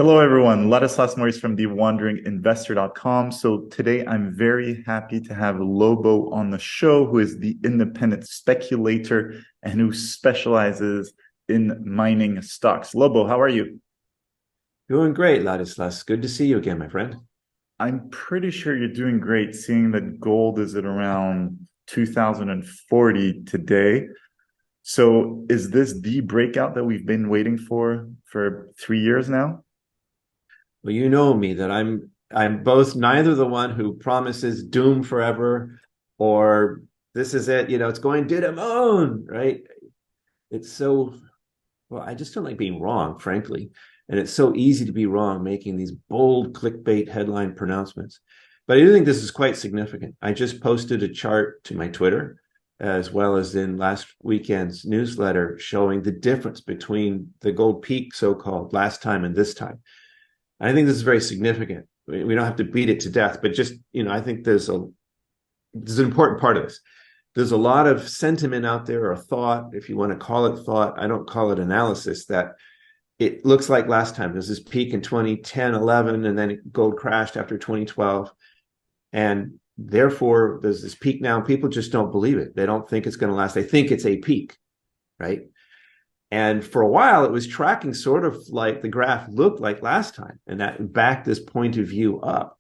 Hello, everyone. Ladislas Maurice from thewanderinginvestor.com. So today I'm very happy to have Lobo on the show, who is the independent speculator and who specializes in mining stocks. Lobo, how are you? Doing great, Ladislas. Good to see you again, my friend. I'm pretty sure you're doing great, seeing that gold is at around 2040 today. So is this the breakout that we've been waiting for 3 years now? Well, you know me that I'm both neither the one who promises doom forever or this is it, it's going to the moon, right? It's so well, I just don't like being wrong, frankly. And it's so easy to be wrong making these bold clickbait headline pronouncements. But I do think this is quite significant. I just posted a chart to my Twitter as well as in last weekend's newsletter showing the difference between the gold peak, so-called, last time and this time. I think this is very significant. We don't have to beat it to death, but just, I think there's an important part of this. There's a lot of sentiment out there, or thought, if you want to call it thought. I don't call it analysis, that it looks like last time. There's this peak in 2010, 11, and then gold crashed after 2012. And therefore, there's this peak now. People just don't believe it. They don't think it's going to last. They think it's a peak, right? And for a while, it was tracking sort of like the graph looked like last time, and that backed this point of view up.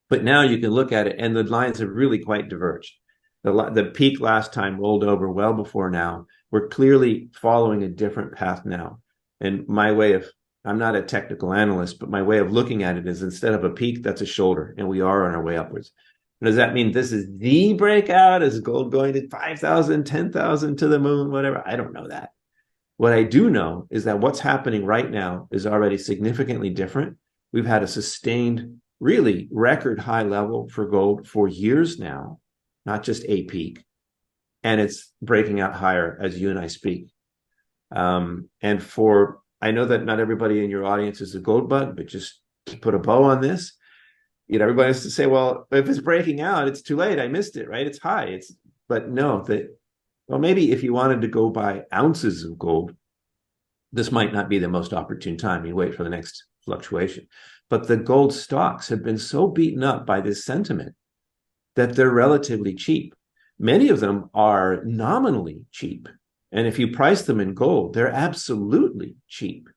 But now you can look at it, and the lines have really quite diverged. The peak last time rolled over well before now. We're clearly following a different path now. And I'm not a technical analyst, but my way of looking at it is instead of a peak, that's a shoulder, and we are on our way upwards. Does that mean this is the breakout? Is gold going to 5,000, 10,000 to the moon, whatever? I don't know that. What I do know is that what's happening right now is already significantly different. We've had a sustained, really record high level for gold for years now, not just a peak. And it's breaking out higher as you and I speak. I know that not everybody in your audience is a gold bug, but just to put a bow on this, everybody has to say, well, if it's breaking out, it's too late. I missed it, right? It's high. But no, well, maybe if you wanted to go buy ounces of gold, this might not be the most opportune time. You wait for the next fluctuation. But the gold stocks have been so beaten up by this sentiment that they're relatively cheap. Many of them are nominally cheap. And if you price them in gold, they're absolutely cheap.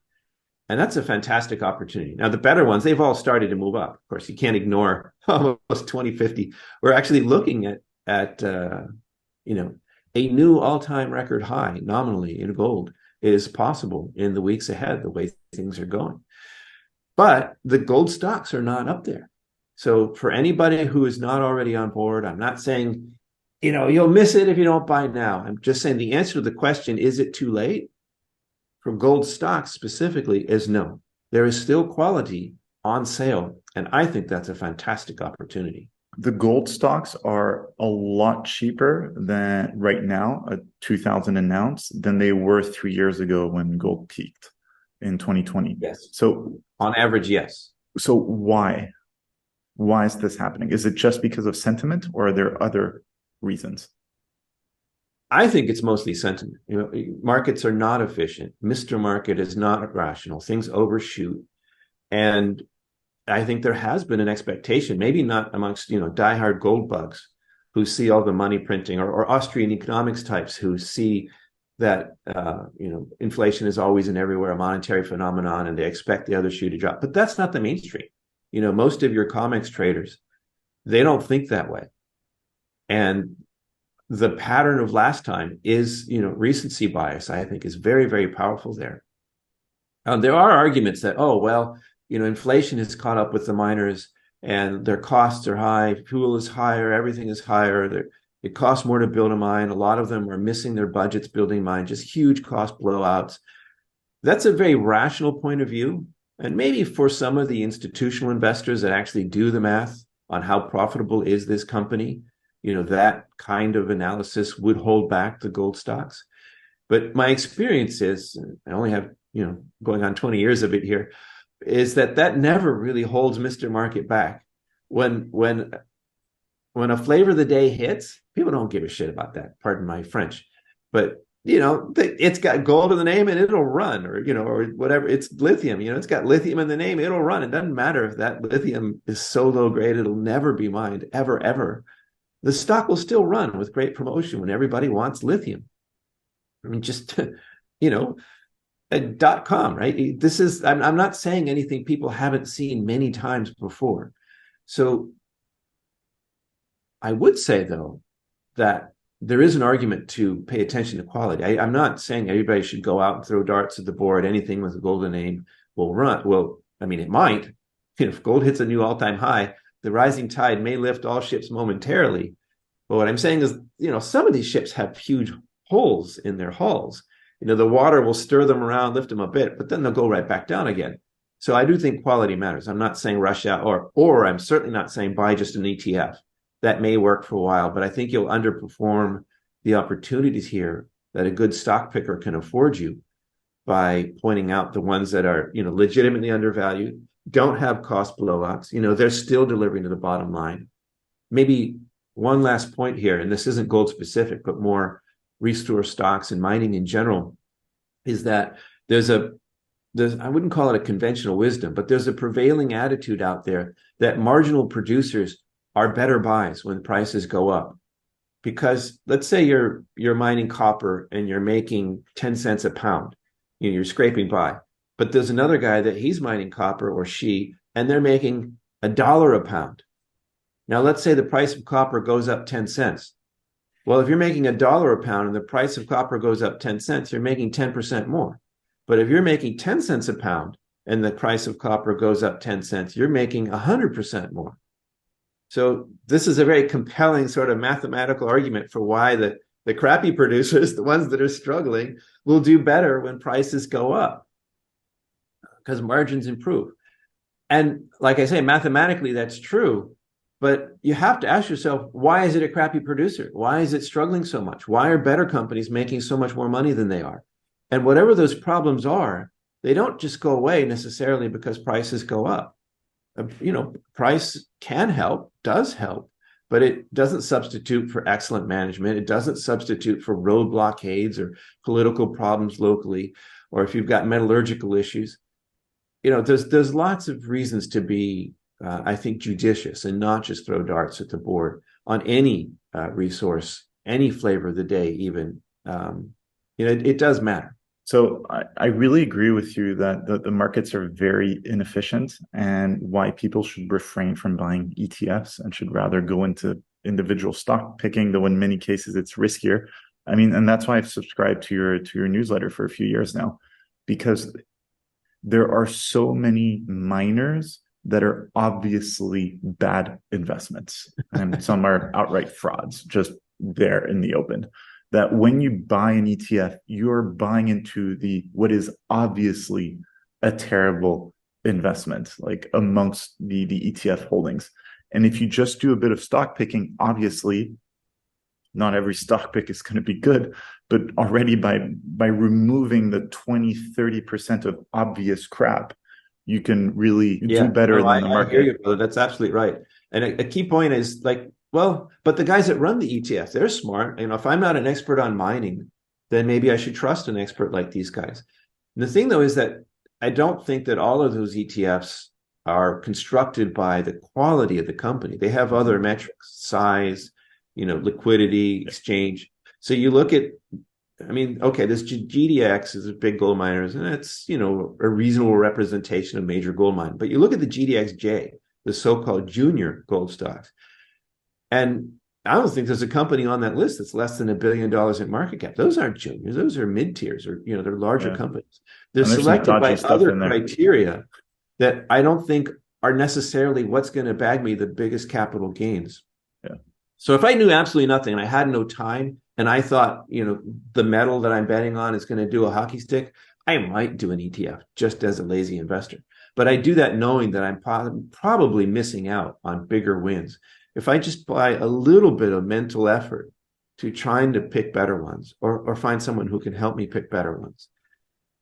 And that's a fantastic opportunity. Now, the better ones, they've all started to move up. Of course, you can't ignore almost 2050. We're actually looking at a new all-time record high nominally in gold is possible in the weeks ahead, the way things are going. But the gold stocks are not up there. So for anybody who is not already on board, I'm not saying, you'll miss it if you don't buy now. I'm just saying the answer to the question, is it too late? For gold stocks specifically, is no. There is still quality on sale. And I think that's a fantastic opportunity. The gold stocks are a lot cheaper than right now at 2000 an ounce than they were 3 years ago when gold peaked in 2020. Yes. So on average, yes. So why? Why is this happening? Is it just because of sentiment, or are there other reasons? I think it's mostly sentiment. Markets are not efficient. Mr. Market is not rational. Things overshoot. And I think there has been an expectation, maybe not amongst, diehard gold bugs who see all the money printing, or Austrian economics types who see that, inflation is always and everywhere a monetary phenomenon, and they expect the other shoe to drop. But that's not the mainstream. Most of your comics traders, they don't think that way. And the pattern of last time is, recency bias, I think, is very, very powerful there. There are arguments that, inflation has caught up with the miners and their costs are high, fuel is higher, everything is higher. It costs more to build a mine. A lot of them are missing their budgets building mines, just huge cost blowouts. That's a very rational point of view. And maybe for some of the institutional investors that actually do the math on how profitable is this company, that kind of analysis would hold back the gold stocks. But my experience is, I only have, going on 20 years of it here, is that never really holds Mr. Market back. When a flavor of the day hits, people don't give a shit about that. Pardon my French. But it's got gold in the name and it'll run, or whatever. It's lithium, it's got lithium in the name, it'll run. It doesn't matter if that lithium is so low grade, it'll never be mined ever, ever. The stock will still run with great promotion when everybody wants lithium. I mean, just, .com, right? I'm not saying anything people haven't seen many times before. So I would say, though, that there is an argument to pay attention to quality. I'm not saying everybody should go out and throw darts at the board. Anything with a golden name will run. Well, I mean, it might. If gold hits a new all-time high, the rising tide may lift all ships momentarily. But what I'm saying is, some of these ships have huge holes in their hulls. The water will stir them around, lift them a bit, but then they'll go right back down again. So I do think quality matters. I'm not saying rush out, or I'm certainly not saying buy just an ETF. That may work for a while, but I think you'll underperform the opportunities here that a good stock picker can afford you by pointing out the ones that are, legitimately undervalued, don't have cost blowouts. They're still delivering to the bottom line. Maybe one last point here, and this isn't gold specific, but more resource stocks and mining in general, is that there's I wouldn't call it a conventional wisdom, but there's a prevailing attitude out there that marginal producers are better buys when prices go up. Because let's say you're mining copper and you're making 10 cents a pound, you're scraping by. But there's another guy that he's mining copper, or she, and they're making $1 a pound. Now, let's say the price of copper goes up 10 cents. Well, if you're making $1 a pound and the price of copper goes up 10 cents, you're making 10% more. But if you're making 10 cents a pound and the price of copper goes up 10 cents, you're making 100% more. So this is a very compelling sort of mathematical argument for why the crappy producers, the ones that are struggling, will do better when prices go up because margins improve. And like I say, mathematically, that's true. But you have to ask yourself, why is it a crappy producer? Why is it struggling so much? Why are better companies making so much more money than they are? And whatever those problems are, they don't just go away necessarily because prices go up. Price can help, does help, but it doesn't substitute for excellent management. It doesn't substitute for road blockades or political problems locally, or if you've got metallurgical issues. There's lots of reasons to be, I think, judicious and not just throw darts at the board on any resource, any flavor of the day, even. It does matter. So I really agree with you that the markets are very inefficient, and why people should refrain from buying ETFs and should rather go into individual stock picking, though in many cases it's riskier. I mean, and that's why I've subscribed to your newsletter for a few years now, because there are so many miners that are obviously bad investments, and some are outright frauds, just there in the open. That when you buy an ETF, you're buying into what is obviously a terrible investment, like amongst the ETF holdings. And if you just do a bit of stock picking, obviously, not every stock pick is going to be good, but already by removing the 20-30% of obvious crap, you can really do better than the market. I hear you, brother. That's absolutely right. And a key point is, like, well, but the guys that run the ETFs, they're smart. If I'm not an expert on mining, then maybe I should trust an expert like these guys. And the thing, though, is that I don't think that all of those ETFs are constructed by the quality of the company. They have other metrics, size, liquidity, exchange. So you look at, this GDX is a big gold miners, and it's, a reasonable representation of major gold mine. But you look at the GDXJ, the so-called junior gold stocks, and I don't think there's a company on that list that's less than $1 billion in market cap. Those aren't juniors; those are mid-tiers, or they're larger companies. They're selected by other criteria that I don't think are necessarily what's going to bag me the biggest capital gains. Yeah. So if I knew absolutely nothing and I had no time, and I thought, the metal that I'm betting on is going to do a hockey stick, I might do an ETF just as a lazy investor. But I do that knowing that I'm probably missing out on bigger wins. If I just apply a little bit of mental effort to trying to pick better ones, or find someone who can help me pick better ones.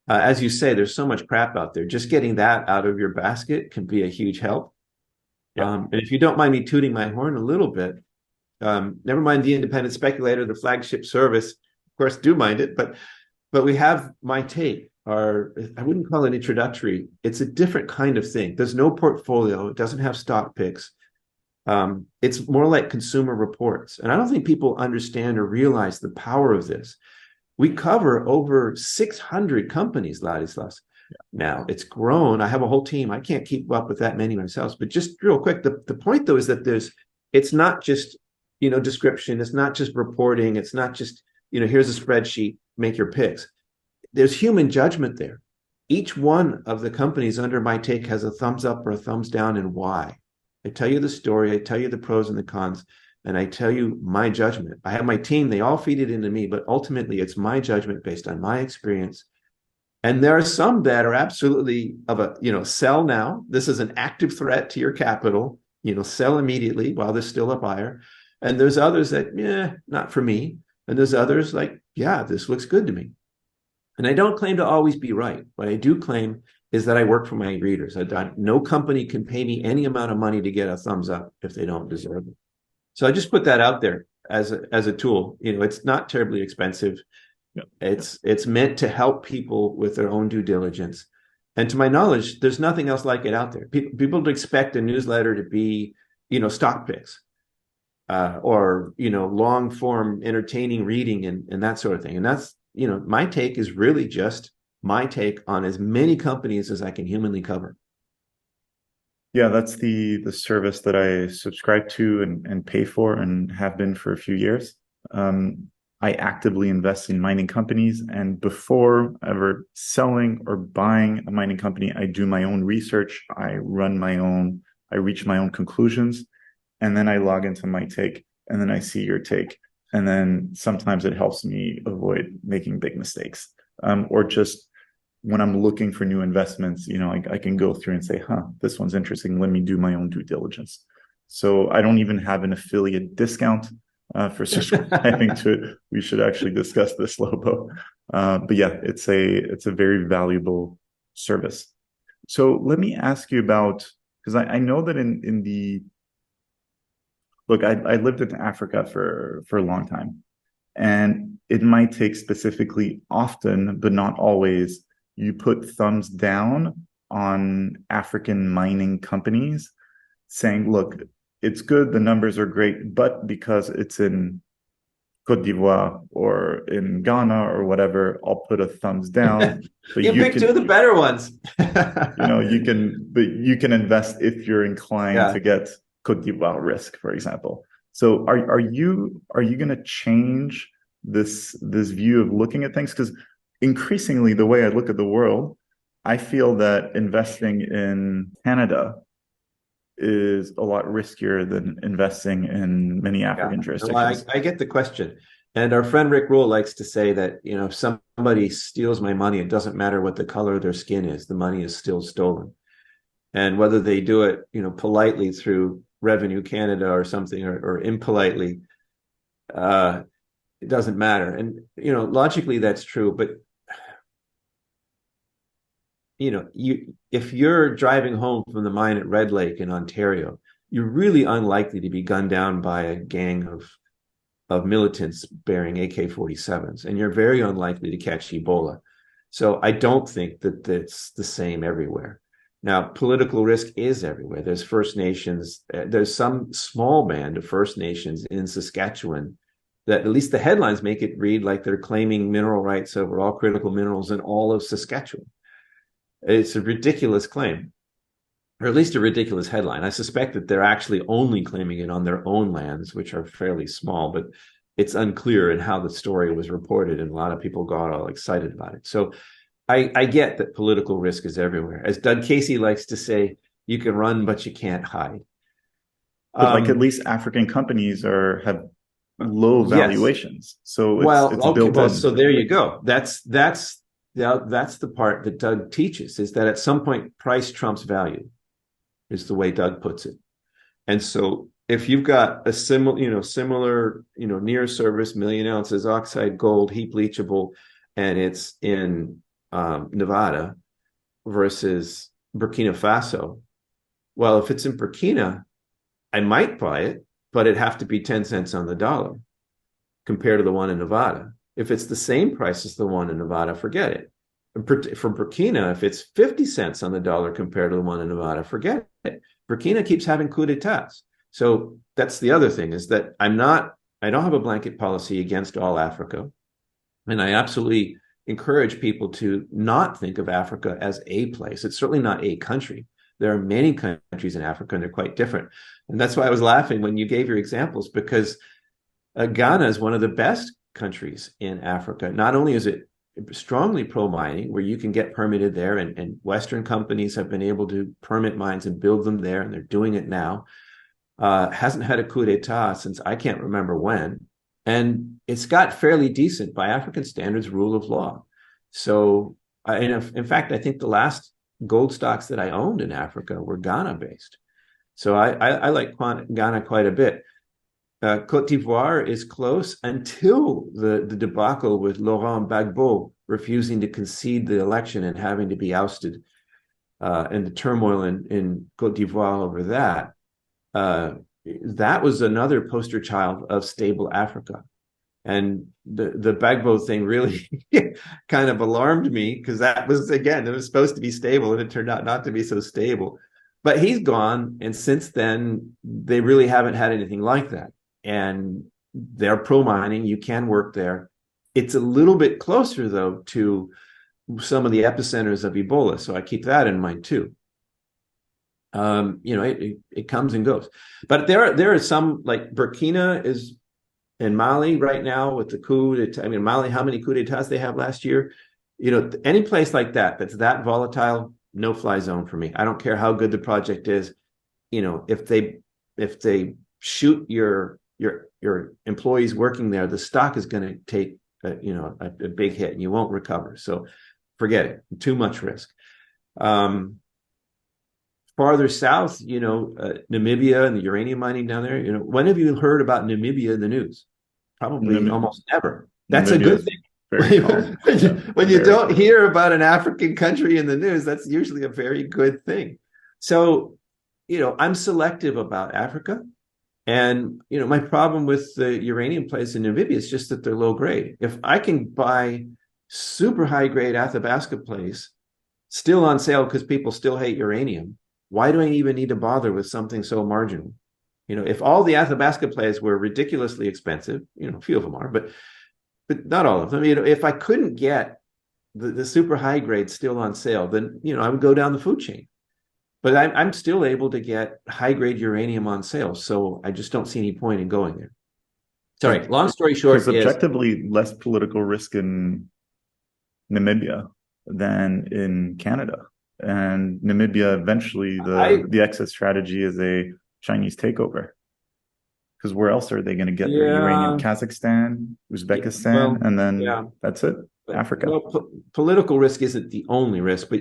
As you say, there's so much crap out there. Just getting that out of your basket can be a huge help. Yeah. And if you don't mind me tooting my horn a little bit, never mind the independent speculator, the flagship service, course, do mind it, but we have my take. Our, I wouldn't call it introductory. It's a different kind of thing. There's no portfolio. It doesn't have stock picks. It's more like consumer reports. And I don't think people understand or realize the power of this. We cover over 600 companies, Ladislas. Now it's grown. I have a whole team. I can't keep up with that many myself. But just real quick, the point though is that it's not just, description. It's not just reporting. It's not just, here's a spreadsheet, make your picks. There's human judgment there. Each one of the companies under my take has a thumbs up or a thumbs down and why. I tell you the story. I tell you the pros and the cons, and I tell you my judgment. I have my team. They all feed it into me, but ultimately it's my judgment based on my experience. And there are some that are absolutely of a, sell now. This is an active threat to your capital, sell immediately while there's still a buyer. And there's others that, not for me. And there's others like, yeah, this looks good to me. And I don't claim to always be right. What I do claim is that I work for my readers. No company can pay me any amount of money to get a thumbs up if they don't deserve it. So I just put that out there as a tool. It's not terribly expensive. Yeah. It's meant to help people with their own due diligence. And to my knowledge, there's nothing else like it out there. People expect a newsletter to be, stock picks, or, long form entertaining reading and that sort of thing. And that's, my take is really just my take on as many companies as I can humanly cover. Yeah, that's the service that I subscribe to and pay for and have been for a few years. I actively invest in mining companies, and before ever selling or buying a mining company, I do my own research. I reach my own conclusions, and then I log into my take, and then I see your take. And then sometimes it helps me avoid making big mistakes. Or just when I'm looking for new investments, I can go through and say, this one's interesting. Let me do my own due diligence. So I don't even have an affiliate discount for subscribing to it. We should actually discuss this, Lobo. But yeah, it's a very valuable service. So let me ask you about, because I know that in the look, I lived in Africa for a long time, and it might take specifically often, but not always, you put thumbs down on African mining companies saying, look, it's good, the numbers are great, but because it's in Cote d'Ivoire or in Ghana or whatever, I'll put a thumbs down. But you picked two of the better ones. you can invest if you're inclined to get Cote d'Ivoire risk, for example. So are you going to change this view of looking at things? Because increasingly, the way I look at the world, I feel that investing in Canada is a lot riskier than investing in many African jurisdictions. I get the question. And our friend Rick Rule likes to say that, if somebody steals my money, it doesn't matter what the color of their skin is, the money is still stolen. And whether they do it, politely through Revenue Canada or something, or impolitely, it doesn't matter. And, logically that's true, but if you're driving home from the mine at Red Lake in Ontario, you're really unlikely to be gunned down by a gang of militants bearing AK-47s, and you're very unlikely to catch Ebola. So I don't think that that's the same everywhere. Now, political risk is everywhere. There's First Nations. There's some small band of First Nations in Saskatchewan that at least the headlines make it read like they're claiming mineral rights over all critical minerals in all of Saskatchewan. It's a ridiculous claim, or at least a ridiculous headline. I suspect that they're actually only claiming it on their own lands, which are fairly small, but it's unclear in how the story was reported, and a lot of people got all excited about it. So I get that political risk is everywhere. As Doug Casey likes to say, you can run, but you can't hide. But at least African companies have low valuations. Yes. So it's okay, built in. So there you go. That's the part that Doug teaches, is that at some point price trumps value, is the way Doug puts it. And so if you've got a similar, near service, 1,000,000 ounces oxide gold, heap leachable, and it's in Nevada versus Burkina Faso. Well, if it's in Burkina, I might buy it, but it'd have to be 10 cents on the dollar compared to the one in Nevada. If it's the same price as the one in Nevada, forget it. For Burkina, if it's 50 cents on the dollar compared to the one in Nevada, forget it. Burkina keeps having coup d'etats. So that's the other thing, is that I don't have a blanket policy against all Africa. And I absolutely encourage people to not think of Africa as a place. It's certainly not a country. There are many countries in Africa, and they're quite different. And that's why I was laughing when you gave your examples, because Ghana is one of the best countries in Africa. Not only is it strongly pro-mining, where you can get permitted there, and Western companies have been able to permit mines and build them there, and they're doing it now. Hasn't had a coup d'etat since I can't remember when. And it's got fairly decent, by African standards, rule of law. So, in fact, I think the last gold stocks that I owned in Africa were Ghana-based. So I like Ghana quite a bit. Côte d'Ivoire is close until the debacle with Laurent Gbagbo refusing to concede the election and having to be ousted, and the turmoil in Côte d'Ivoire over that. That was another poster child of stable Africa. And the Gbagbo thing really kind of alarmed me, because that was, again, it was supposed to be stable, and it turned out not to be so stable. But he's gone, and since then, they really haven't had anything like that. And they're pro-mining. You can work there. It's a little bit closer, though, to some of the epicenters of Ebola. So I keep that in mind, too. It comes and goes. But there are some, like Burkina is in Mali right now with the coup d'etat. I mean, Mali, how many coup d'etats they have last year? Any place like that's that volatile, no fly zone for me. I don't care how good the project is. If they shoot your employees working there, the stock is going to take a big hit, and you won't recover. So forget it. Too much risk. Farther south, Namibia and the uranium mining down there. When have you heard about Namibia in the news? Probably almost never. That's Namibia, a good thing. When you don't hear about an African country in the news, that's usually a very good thing. So, I'm selective about Africa. And, my problem with the uranium plays in Namibia is just that they're low grade. If I can buy super high grade Athabasca plays still on sale because people still hate uranium, why do I even need to bother with something so marginal? If all the Athabasca plays were ridiculously expensive, a few of them are, but not all of them. If I couldn't get the super high grade still on sale, then, I would go down the food chain. But I'm still able to get high grade uranium on sale. So I just don't see any point in going there. Sorry, long story short, there's objectively less political risk in Namibia than in Canada. And Namibia, eventually, the exit strategy is a Chinese takeover. Because where else are they going to get their uranium? Kazakhstan, Uzbekistan, and then that's it. Africa. Well, political risk isn't the only risk, but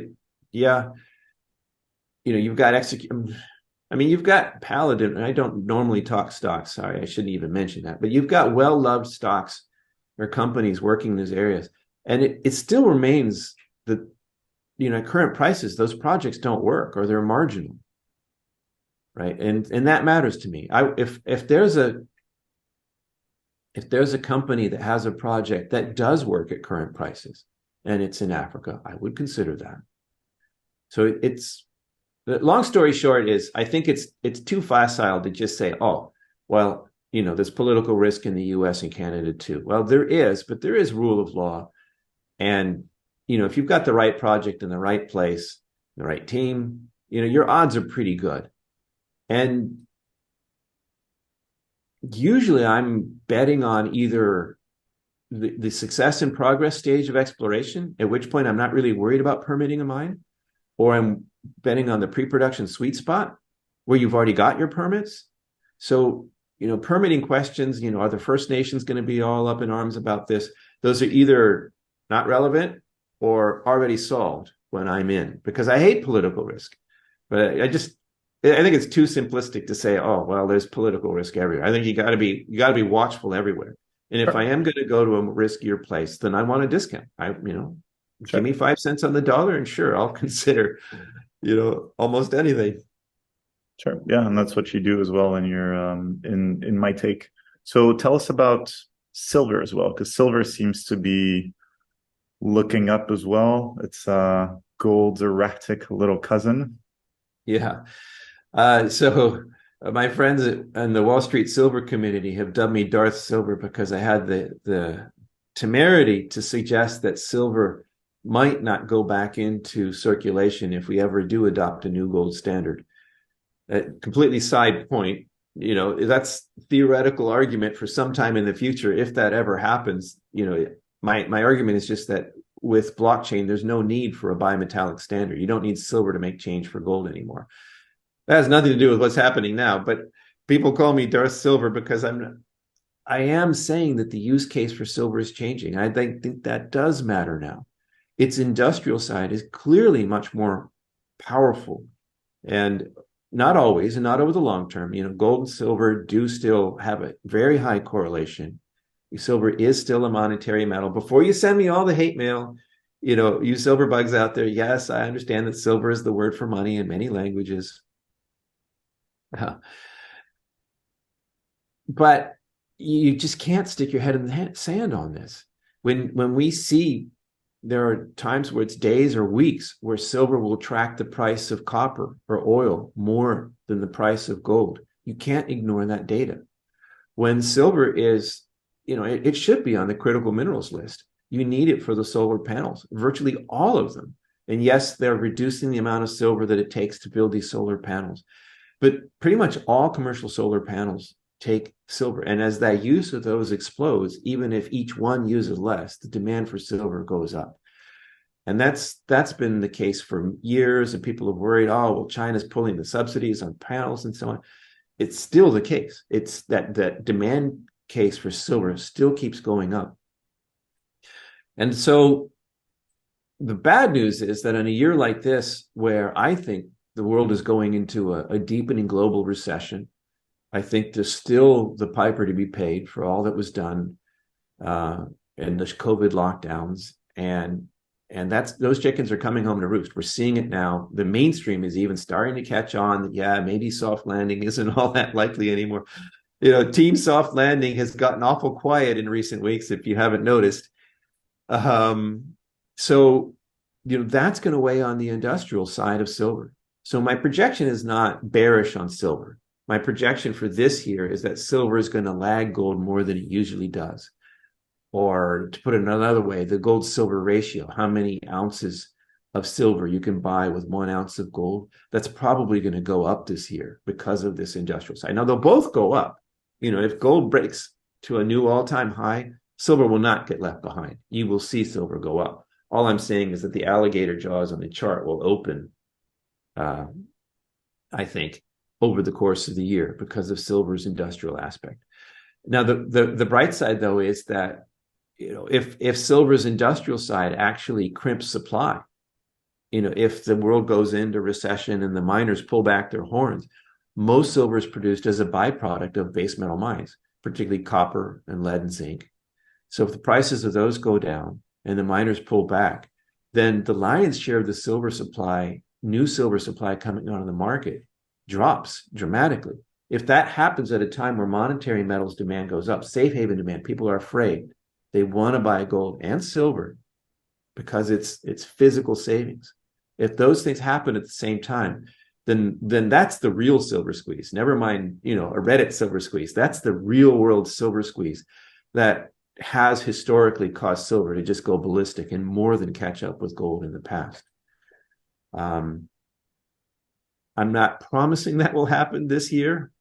you've got you've got Paladin, and I don't normally talk stocks. Sorry, I shouldn't even mention that. But you've got well-loved stocks or companies working in those areas. And it still remains that, at current prices, those projects don't work, or they're marginal. Right. And that matters to me. If there's a company that has a project that does work at current prices and it's in Africa, I would consider that. So the long story short is, I think it's too facile to just say, oh, well, there's political risk in the US and Canada too. Well, there is, but there is rule of law. And, if you've got the right project in the right place, the right team, your odds are pretty good. And usually I'm betting on either the success and progress stage of exploration, at which point I'm not really worried about permitting a mine, or I'm betting on the pre-production sweet spot where you've already got your permits. So, permitting questions, are the First Nations going to be all up in arms about this? Those are either not relevant or already solved when I'm in, because I hate political risk. But I think it's too simplistic to say, oh, well, there's political risk everywhere. I think you got to be watchful everywhere. And if I am going to go to a riskier place, then I want a discount. Give me 5 cents on the dollar, and sure, I'll consider, almost anything. Sure. Yeah. And that's what you do as well in your, in my take. So tell us about silver as well, because silver seems to be looking up as well. It's gold's erratic little cousin. Yeah. My friends in the Wall Street Silver community have dubbed me Darth Silver because I had the temerity to suggest that silver might not go back into circulation if we ever do adopt a new gold standard. A completely side point, that's theoretical argument for some time in the future. If that ever happens, my argument is just that with blockchain, there's no need for a bimetallic standard. You don't need silver to make change for gold anymore. That has nothing to do with what's happening now, but people call me Darth Silver because I am saying that the use case for silver is changing. I think that does matter now. Its industrial side is clearly much more powerful, and not always, and not over the long term. Gold and silver do still have a very high correlation. Silver is still a monetary metal. Before you send me all the hate mail, you silver bugs out there, yes, I understand that silver is the word for money in many languages. But you just can't stick your head in the sand on this. When we see there are times where it's days or weeks where silver will track the price of copper or oil more than the price of gold. You can't ignore that data. When silver is, it should be on the critical minerals list. You need it for the solar panels, virtually all of them. And yes, they're reducing the amount of silver that it takes to build these solar panels. But pretty much all commercial solar panels take silver. And as that use of those explodes, even if each one uses less, the demand for silver goes up. And that's been the case for years. And people have worried, oh, well, China's pulling the subsidies on panels and so on. It's still the case. It's that demand case for silver still keeps going up. And so the bad news is that in a year like this, where I think the world is going into a deepening global recession, I think there's still the piper to be paid for all that was done in the COVID lockdowns, and those chickens are coming home to roost. We're seeing it now. The mainstream is even starting to catch on that, yeah, maybe soft landing isn't all that likely anymore. Team soft landing has gotten awful quiet in recent weeks, if you haven't noticed. So that's going to weigh on the industrial side of silver. So my projection is not bearish on silver. My projection for this year is that silver is going to lag gold more than it usually does. Or to put it another way, the gold-silver ratio, how many ounces of silver you can buy with 1 ounce of gold, that's probably going to go up this year because of this industrial side. Now, they'll both go up. If gold breaks to a new all-time high, silver will not get left behind. You will see silver go up. All I'm saying is that the alligator jaws on the chart will open, I think, over the course of the year because of silver's industrial aspect. Now, the bright side, though, is that if silver's industrial side actually crimps supply, if the world goes into recession and the miners pull back their horns, most silver is produced as a byproduct of base metal mines, particularly copper and lead and zinc. So if the prices of those go down and the miners pull back, then the lion's share of the silver supply, new silver supply coming onto the market, drops dramatically. If that happens at a time where monetary metals demand goes up, safe haven demand, people are afraid. They want to buy gold and silver because it's physical savings. If those things happen at the same time, then that's the real silver squeeze. Never mind, a Reddit silver squeeze. That's the real world silver squeeze that has historically caused silver to just go ballistic and more than catch up with gold in the past. I'm not promising that will happen this year.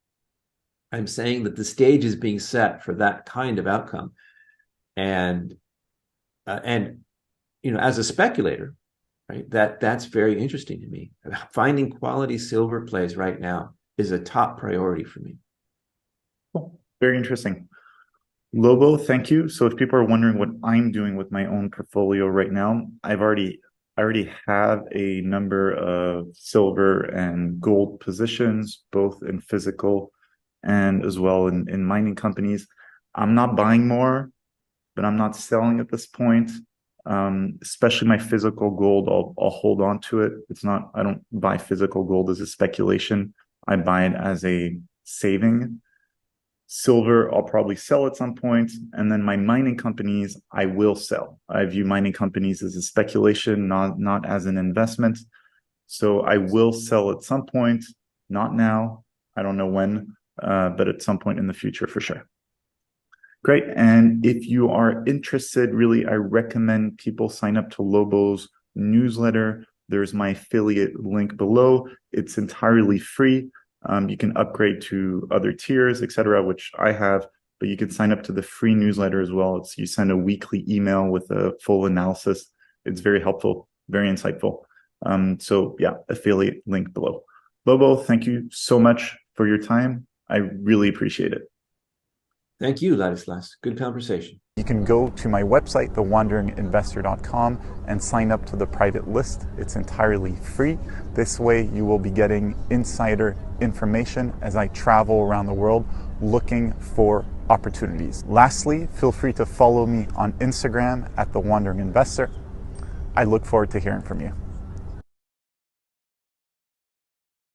I'm saying that the stage is being set for that kind of outcome. And as a speculator, right, that's very interesting to me. Finding quality silver plays right now is a top priority for me. Cool. Very interesting. Lobo, thank you. So if people are wondering what I'm doing with my own portfolio right now, I already have a number of silver and gold positions, both in physical and as well in mining companies. I'm not buying more, but I'm not selling at this point. Especially my physical gold, I'll hold on to it. I don't buy physical gold as a speculation. I buy it as a saving. Silver, I'll probably sell at some point. And then my mining companies, I will sell. I view mining companies as a speculation, not as an investment. So I will sell at some point, not now. I don't know when, but at some point in the future for sure. Great. And if you are interested, really, I recommend people sign up to Lobo's newsletter. There's my affiliate link below. It's entirely free. You can upgrade to other tiers, etc., which I have, but you can sign up to the free newsletter as well. You send a weekly email with a full analysis. It's very helpful, very insightful. So yeah, affiliate link below. Lobo, thank you so much for your time. I really appreciate it. Thank you, Ladislas. Good conversation. You can go to my website, thewanderinginvestor.com, and sign up to the private list. It's entirely free. This way you will be getting insider information as I travel around the world looking for opportunities. Lastly, feel free to follow me on Instagram at The Wandering Investor. I look forward to hearing from you.